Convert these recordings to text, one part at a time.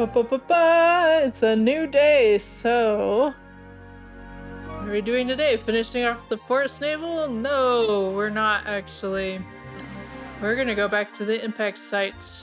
It's a new day, so what are we doing today? Finishing off the forest navel? No, we're not actually. We're gonna go back to the impact site.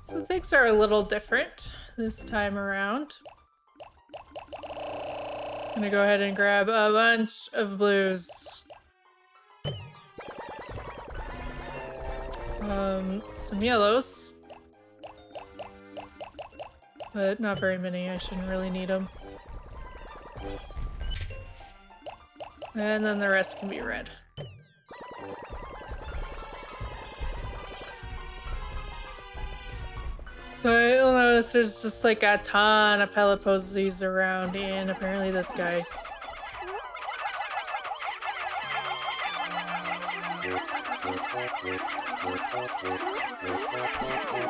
So things are a little different this time around. I'm gonna go ahead and grab a bunch of blues. Some yellows. But not very many, I shouldn't really need them. And then the rest can be red. So you'll notice there's just like a ton of pellet posies around, and apparently this guy.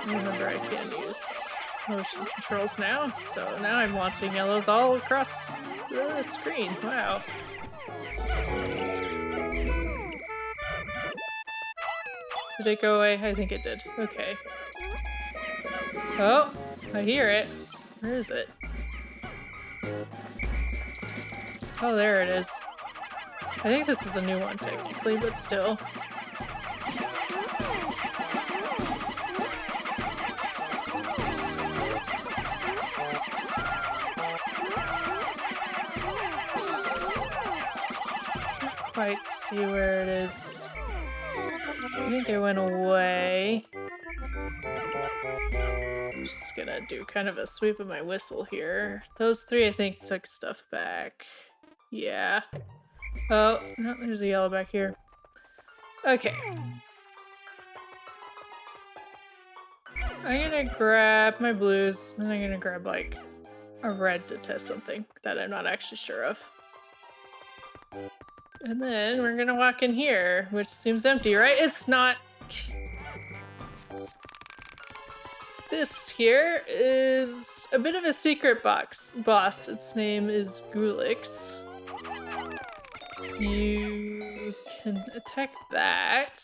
Remember, I can use motion controls now, so now I'm launching yellows all across the screen. Wow. Did it go away? I think it did. Okay. Oh, I hear it. Where is it? Oh, there it is. I think this is a new one technically, but still. Can't quite see where it is. I think it went away. Just gonna do kind of a sweep of my whistle here. Those three, I think, took stuff back. Yeah. Oh, no, there's a yellow back here. Okay. I'm gonna grab my blues, and I'm gonna grab, like, a red to test something that I'm not actually sure of. And then we're gonna walk in here, which seems empty, right? It's not. This here is a bit of a secret boss. Its name is Goolix. You can attack that.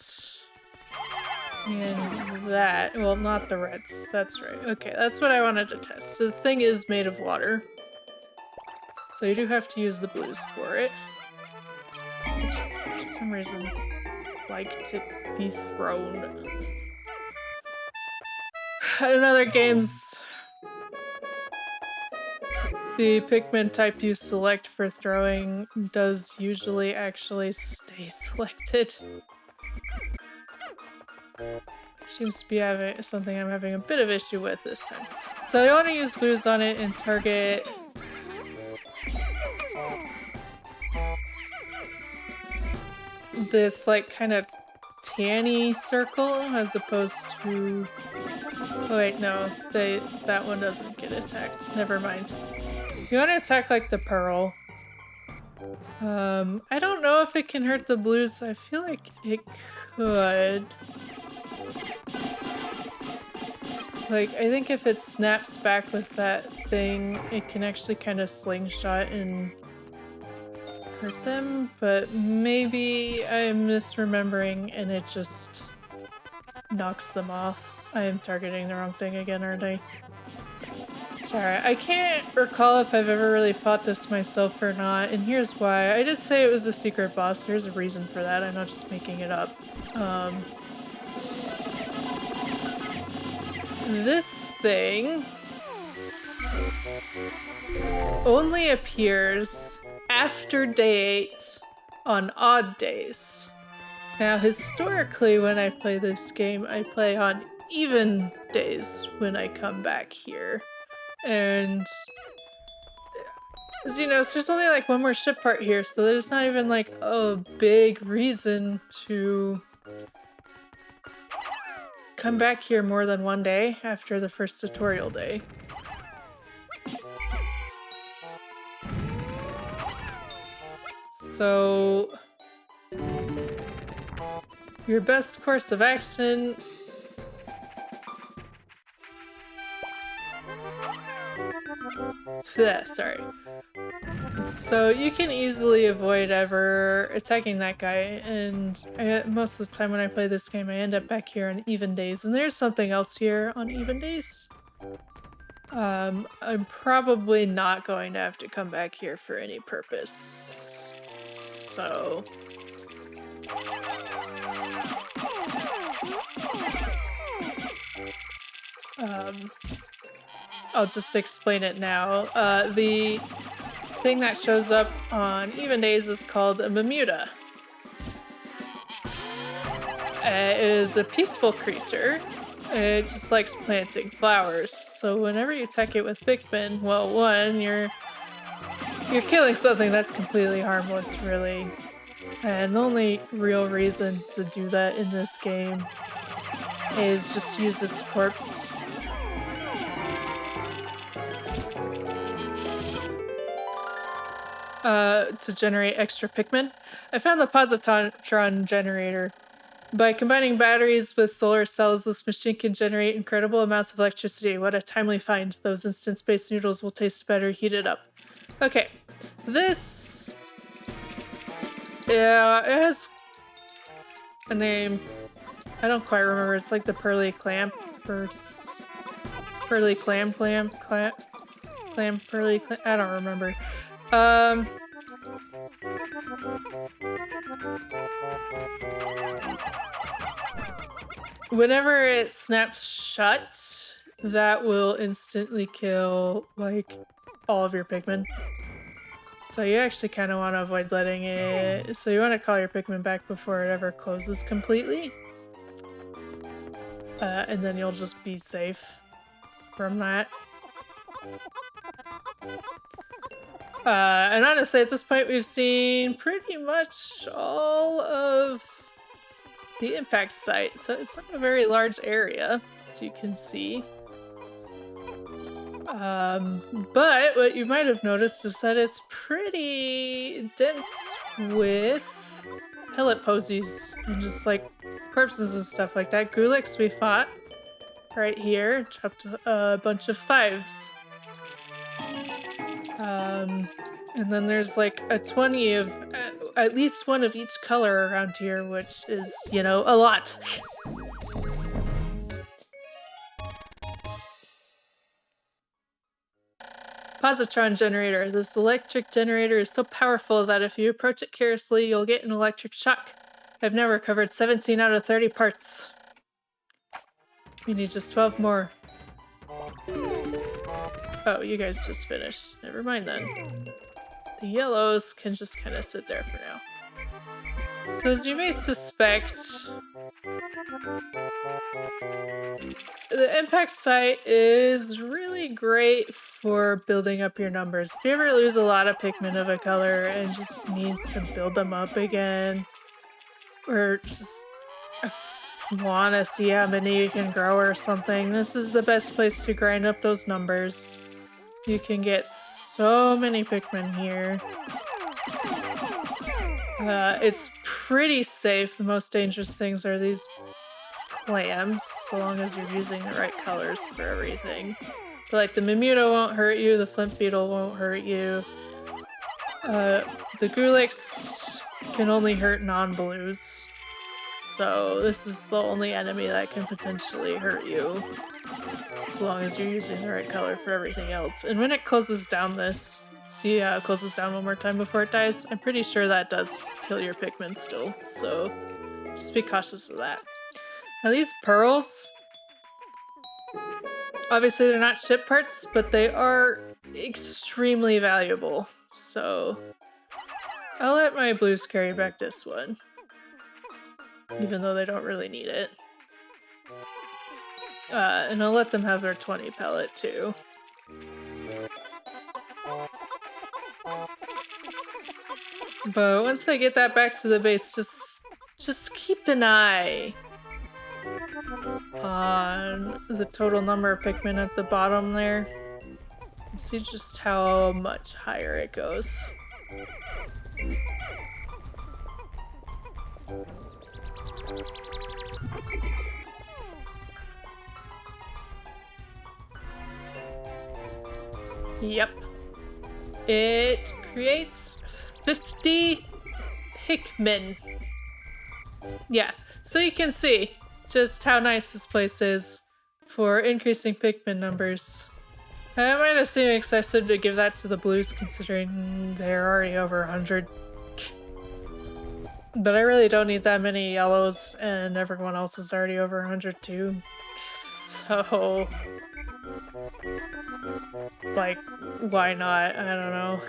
And that. Well, not the reds. That's right. Okay, that's what I wanted to test. This thing is made of water. So you do have to use the blues for it. Which, for some reason, like to be thrown. In other games, the Pikmin type you select for throwing does usually actually stay selected. Seems to be having something I'm having a bit of issue with this time. So I want to use blues on it and target this like kind of tanny circle as opposed to. Oh wait, no, that one doesn't get attacked. Never mind. You want to attack like the pearl. I don't know if it can hurt the blues. I feel like it could. Like, I think if it snaps back with that thing, it can actually kind of slingshot and hurt them, but maybe I'm misremembering and it just knocks them off. I am targeting the wrong thing again, aren't I? Sorry, I can't recall if I've ever really fought this myself or not, and here's why. I did say it was a secret boss. There's a reason for that. I'm not just making it up. This thing only appears after day 8 on odd days. Now, historically, when I play this game, I play on even days when I come back here. And as you know, there's only like one more ship part here, so there's not even like a big reason to come back here more than one day after the first tutorial day. So Your best course of action. Yeah, sorry. So you can easily avoid ever attacking that guy, and most of the time when I play this game, I end up back here on even days. And there's something else here on even days. I'm probably not going to have to come back here for any purpose. So um, I'll just explain it now. The thing that shows up on even days is called a Mamuta. It is a peaceful creature. It just likes planting flowers. So whenever you attack it with Pikmin, well, one, you're killing something that's completely harmless, really. And the only real reason to do that in this game is just use its corpse. To generate extra Pikmin. I found the positron generator. By combining batteries with solar cells, this machine can generate incredible amounts of electricity. What a timely find. Those instant-space noodles will taste better heated up. Okay. This... Yeah, it has a name. I don't quite remember. It's like the Pearly Clamp or... Pearly Clam, Pearly Clam. I don't remember. Whenever it snaps shut, that will instantly kill, like, all of your Pikmin. So you actually kind of want to avoid letting it... So you want to call your Pikmin back before it ever closes completely. And then you'll just be safe from that. And honestly, at this point, we've seen pretty much all of the impact site, so it's not a very large area, as you can see. But what you might have noticed is that it's pretty dense with pellet posies and just like corpses and stuff like that. Goolix we fought right here, dropped a bunch of 5s. And then there's like a 20 of at least one of each color around here, which is, you know, a lot. Positron generator. This electric generator is so powerful that if you approach it carelessly, you'll get an electric shock. I've now recovered 17 out of 30 parts. We need just 12 more. Oh, you guys just finished. Never mind then. The yellows can just kind of sit there for now. So as you may suspect, the impact site is really great for building up your numbers. If you ever lose a lot of Pikmin of a color and just need to build them up again, or just want to see how many you can grow or something, this is the best place to grind up those numbers. You can get so many Pikmin here. It's pretty safe. The most dangerous things are these clams, so long as you're using the right colors for everything. But like the Mamuto won't hurt you, the Flint Beetle won't hurt you. The Goolix can only hurt non-blues. So this is the only enemy that can potentially hurt you, so long as you're using the right color for everything else. And when it closes down this, see how it closes down one more time before it dies? I'm pretty sure that does kill your Pikmin still, so just be cautious of that. Now these pearls, obviously they're not ship parts, but they are extremely valuable, so I'll let my blues carry back this one, even though they don't really need it. And I'll let them have their 20 pellet too. But once I get that back to the base, just keep an eye on the total number of Pikmin at the bottom there. And see just how much higher it goes. Yep. It creates 50 Pikmin. Yeah, so you can see just how nice this place is for increasing Pikmin numbers. It might have seemed excessive to give that to the blues considering they're already over 100. But I really don't need that many yellows and everyone else is already over 100 too. So, like, why not? I don't know.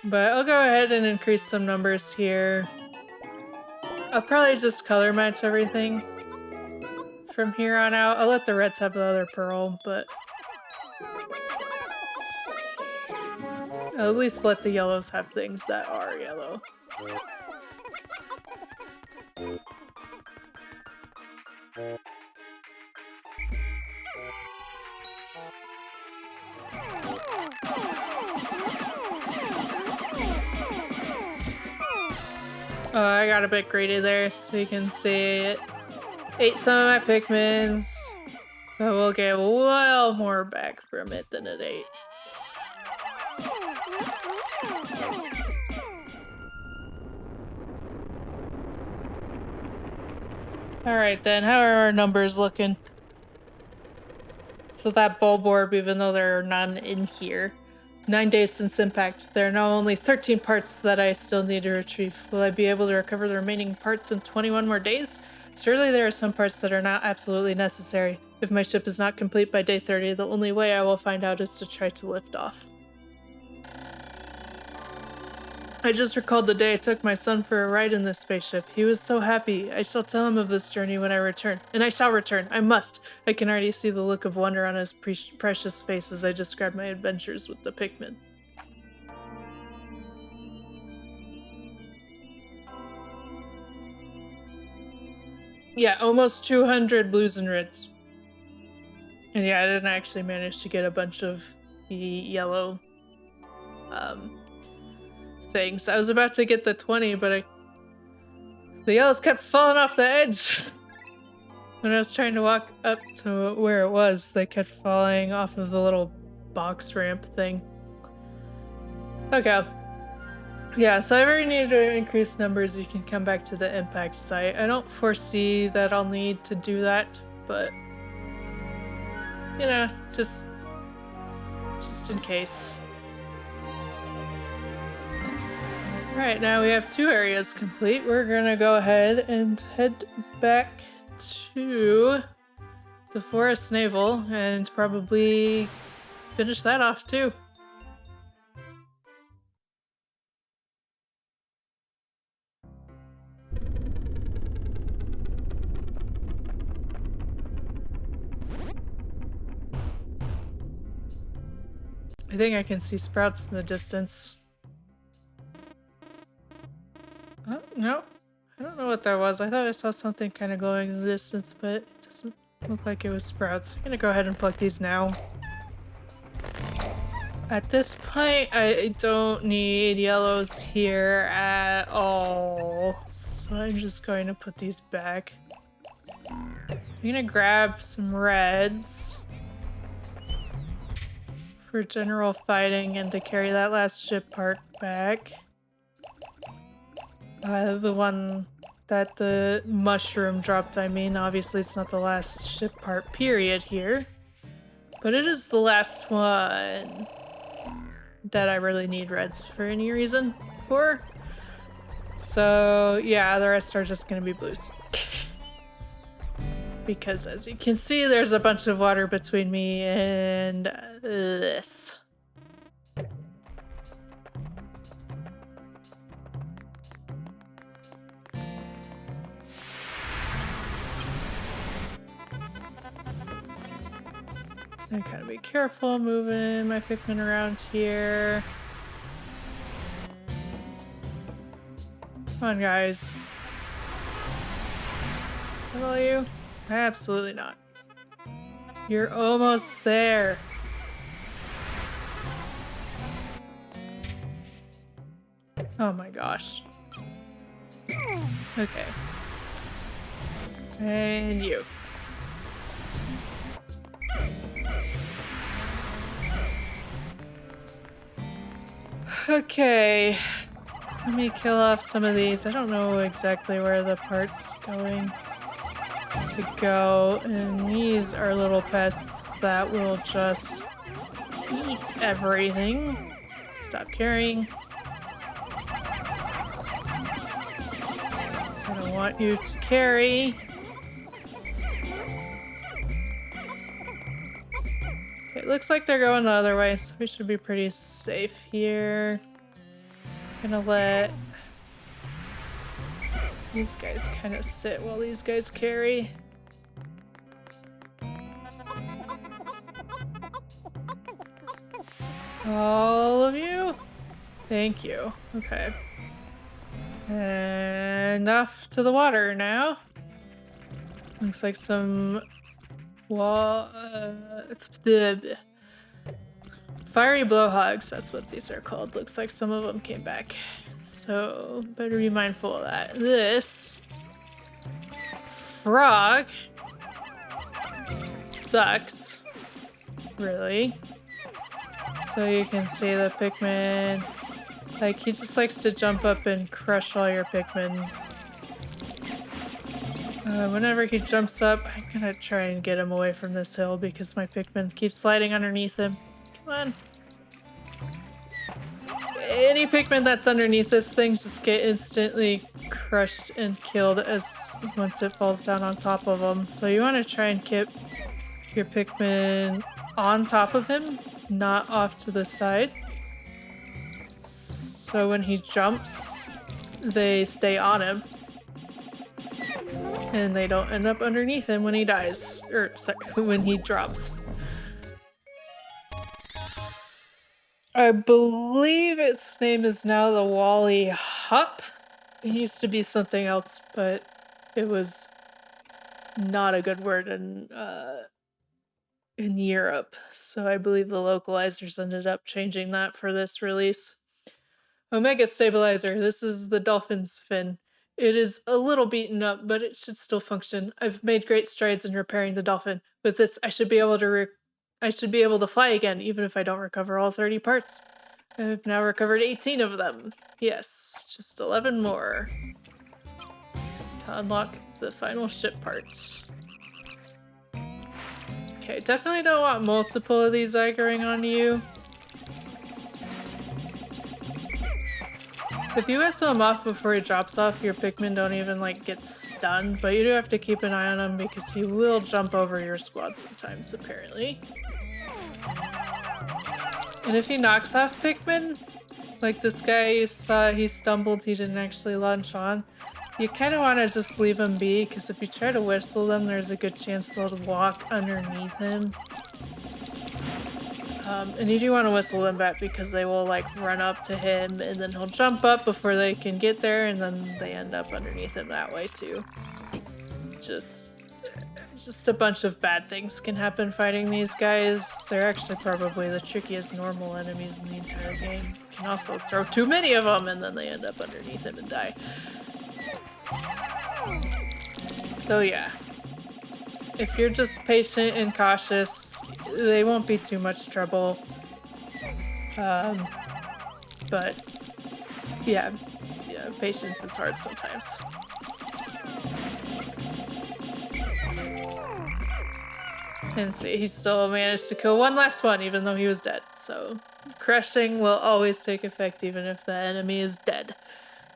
But I'll go ahead and increase some numbers here. I'll probably just color match everything from here on out. I'll let the reds have the other pearl, but I'll at least let the yellows have things that are yellow. Oh, I got a bit greedy there, so you can see it ate some of my Pikmins, but we'll get well more back from it than it ate. Alright then, how are our numbers looking? So that bulb orb, even though there are none in here. 9 days since impact. There are now only 13 parts that I still need to retrieve. Will I be able to recover the remaining parts in 21 more days? Surely there are some parts that are not absolutely necessary. If my ship is not complete by day 30, the only way I will find out is to try to lift off. I just recalled the day I took my son for a ride in this spaceship. He was so happy. I shall tell him of this journey when I return. And I shall return. I must. I can already see the look of wonder on his precious face as I describe my adventures with the Pikmin. Yeah, almost 200 blues and reds. And yeah, I didn't actually manage to get a bunch of the yellow things. I was about to get the 20, but the yellows kept falling off the edge. When I was trying to walk up to where it was, they kept falling off of the little box ramp thing. Okay. Yeah, so I already need to increase numbers. You can come back to the impact site. I don't foresee that I'll need to do that, but you know, just in case. Right, now we have 2 areas complete. We're gonna go ahead and head back to the forest navel and probably finish that off too. I think I can see sprouts in the distance. Oh, no. I don't know what that was. I thought I saw something kind of glowing in the distance, but it doesn't look like it was sprouts. I'm gonna go ahead and pluck these now. At this point, I don't need yellows here at all. So I'm just going to put these back. I'm gonna grab some reds for general fighting and to carry that last ship part back. The one that the mushroom dropped, I mean. Obviously it's not the last ship part period here, but it is the last one that I really need reds for any reason for. So yeah, the rest are just gonna be blues. Because as you can see, there's a bunch of water between me and this. I gotta be careful moving my Pikmin around here. Come on, guys. Is that all you? Absolutely not. You're almost there. Oh my gosh. Okay. And you. Okay. Let me kill off some of these. I don't know exactly where the part's going to go. And these are little pests that will just eat everything. Stop carrying. I don't want you to carry. It looks like they're going the other way, so we should be pretty safe here. Gonna let these guys kind of sit while these guys carry. All of you? Thank you. Okay. Enough to the water now. Looks like some the fiery blowhogs, that's what these are called. Looks like some of them came back. So better be mindful of that. This frog sucks. Really. So you can see the Pikmin. Like, he just likes to jump up and crush all your Pikmin. Whenever he jumps up, I'm gonna try and get him away from this hill because my Pikmin keeps sliding underneath him. Come on. Any Pikmin that's underneath this thing just get instantly crushed and killed once it falls down on top of them. So you want to try and keep your Pikmin on top of him, not off to the side. So when he jumps, they stay on him. And they don't end up underneath him when he dies. Or, sorry, when he drops. I believe its name is now the Wally Hop. It used to be something else, but it was not a good word in Europe. So I believe the localizers ended up changing that for this release. Omega Stabilizer. This is the dolphin's fin. It is a little beaten up, but it should still function. I've made great strides in repairing the dolphin. With this, I should be able to fly again, even if I don't recover all 30 parts. I've now recovered 18 of them. Yes, just 11 more to unlock the final ship parts. Okay, definitely don't want multiple of these Zygoring on you. If you whistle him off before he drops off, your Pikmin don't even like get stunned, but you do have to keep an eye on him because he will jump over your squad sometimes, apparently. And if he knocks off Pikmin, like this guy you saw, he stumbled, he didn't actually launch on, you kind of want to just leave him be, because if you try to whistle them, there's a good chance they'll walk underneath him. And you do want to whistle them back because they will like run up to him and then he'll jump up before they can get there and then they end up underneath him that way too. Just a bunch of bad things can happen fighting these guys. They're actually probably the trickiest normal enemies in the entire game. You can also throw too many of them and then they end up underneath him and die. So yeah, if you're just patient and cautious, they won't be too much trouble. But yeah, patience is hard sometimes. And see, he still managed to kill one last one, even though he was dead. So crushing will always take effect, even if the enemy is dead.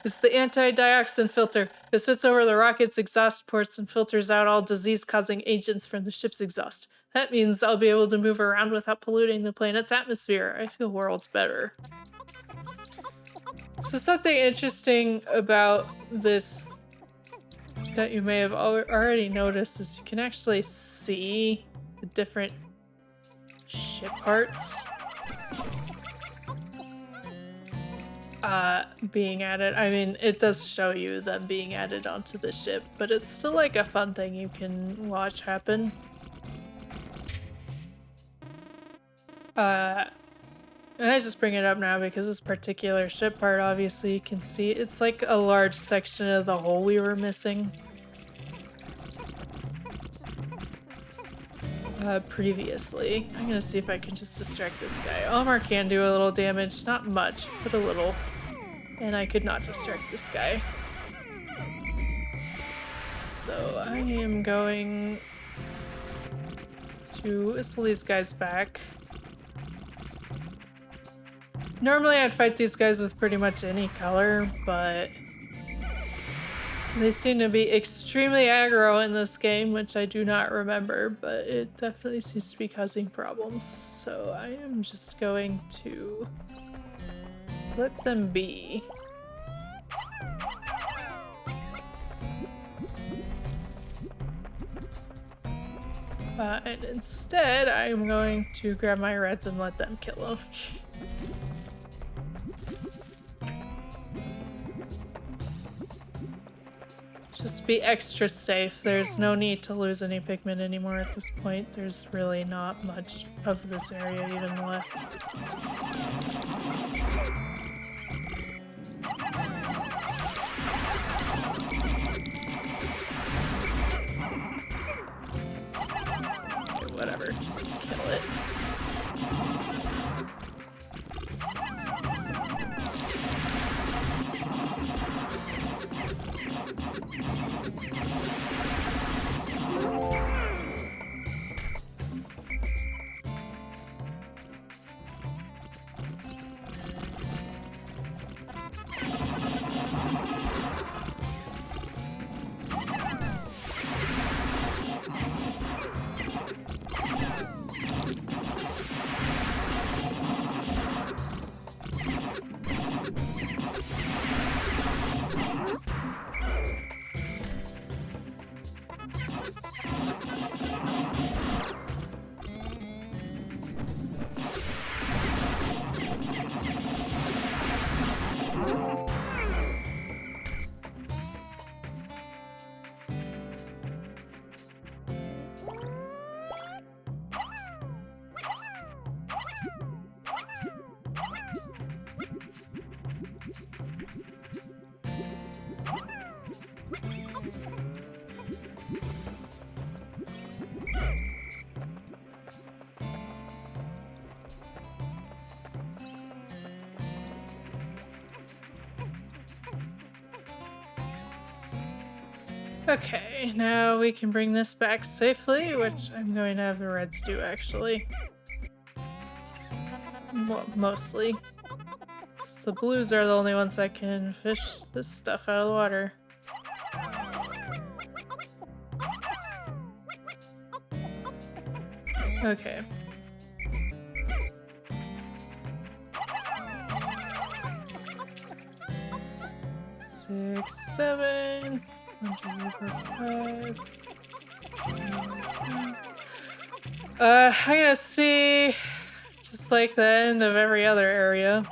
It's the anti-dioxin filter. This fits over the rocket's exhaust ports and filters out all disease-causing agents from the ship's exhaust. That means I'll be able to move around without polluting the planet's atmosphere. I feel worlds better. So something interesting about this that you may have already noticed is you can actually see the different ship parts being added. I mean, it does show you them being added onto the ship, but it's still like a fun thing you can watch happen. And I just bring it up now because this particular ship part, obviously, you can see it's like a large section of the hole we were missing previously. I'm gonna see if I can just distract this guy. Omar can do a little damage, not much, but a little. And I could not distract this guy. So I am going to whistle these guys back. Normally I'd fight these guys with pretty much any color, but they seem to be extremely aggro in this game, which I do not remember, but it definitely seems to be causing problems. So I am just going to let them be. And instead, I'm going to grab my reds and let them kill them. Just be extra safe. There's no need to lose any Pikmin anymore at this point. There's really not much of this area even left. Whatever, just kill it. Okay, now we can bring this back safely, which I'm going to have the reds do, actually. Well, mostly. The blues are the only ones that can fish this stuff out of the water. Okay. Six, 7, 5. I'm gonna see just like the end of every other area.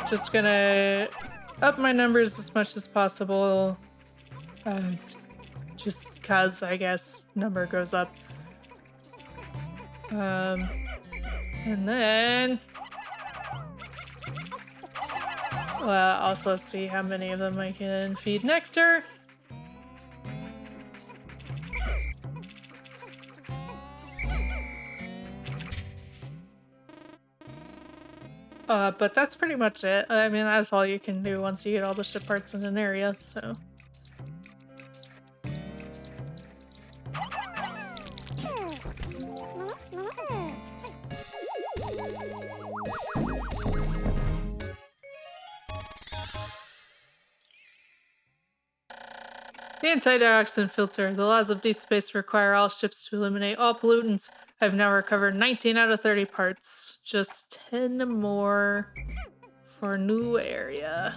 Just gonna up my numbers as much as possible. Just cause I guess number goes up. And then also see how many of them I can feed nectar. But that's pretty much it. I mean, that's all you can do once you get all the ship parts in an area, so. The anti-dioxin filter. The laws of deep space require all ships to eliminate all pollutants. I've now recovered 19 out of 30 parts. Just 10 more for new area.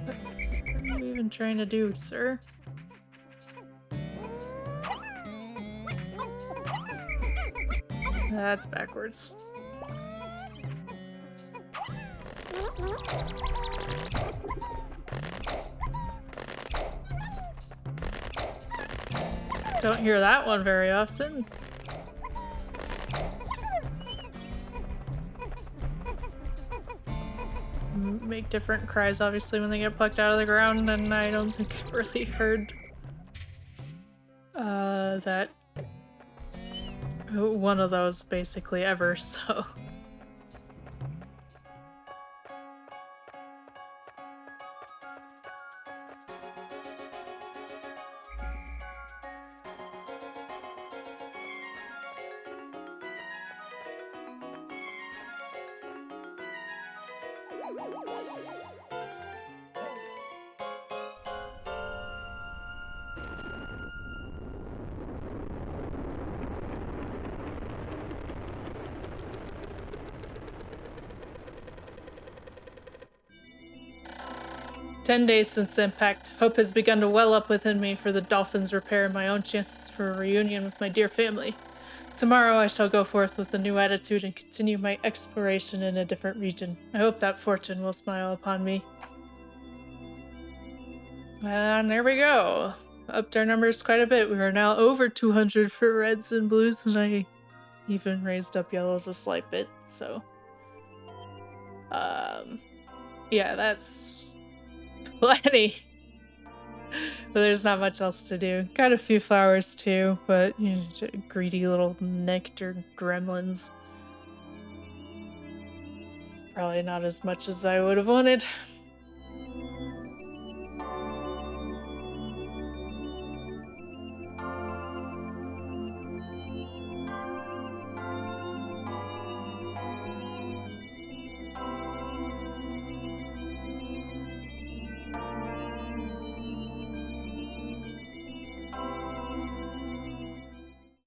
What are you even trying to do, sir? That's backwards. Don't hear that one very often. Make different cries, obviously, when they get plucked out of the ground, and I don't think I've really heard that one of those basically ever, so. 10 days since impact, hope has begun to well up within me for the dolphins' repair and my own chances for a reunion with my dear family. Tomorrow I shall go forth with a new attitude and continue my exploration in a different region. I hope that fortune will smile upon me. And there we go. Upped our numbers quite a bit. We are now over 200 for reds and blues, and I even raised up yellows a slight bit, so. Yeah, that's plenty. But there's not much else to do. Got a few flowers too, but you know, greedy little nectar gremlins. Probably not as much as I would have wanted.